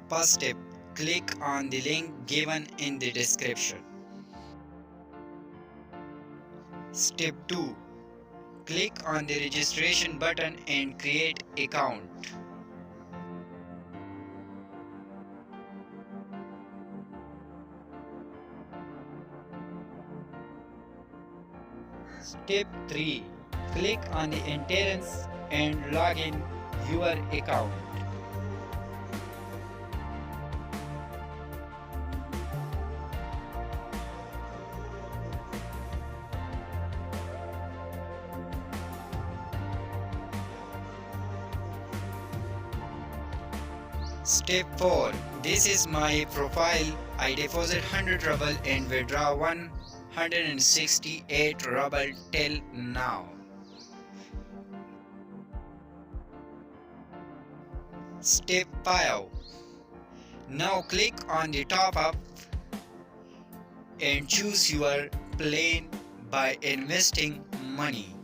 First step, click on the link given in the description. Step 2. Click on the registration button and create account. Step 3. Click on the entrance and log in your account. Step 4. This is my profile. I deposit 100 ruble and withdraw 168 ruble till now. Step 5. Now click on the top up and choose your plan by investing money.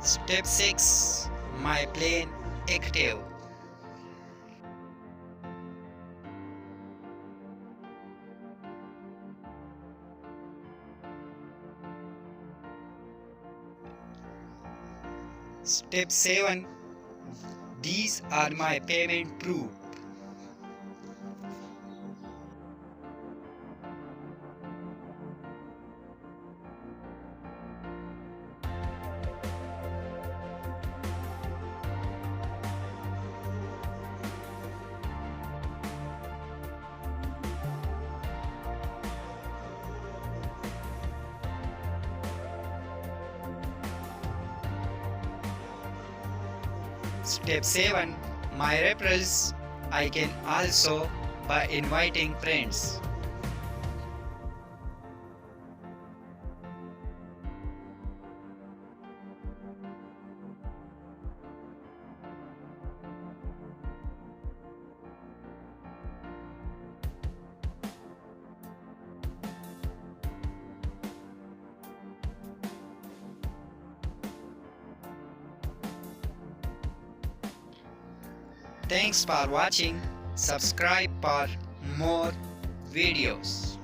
Step 6. My plan active. Step 7. These are my payment proof. Step 7. My referrals. I can also by inviting friends. Thanks for watching. Subscribe for more videos.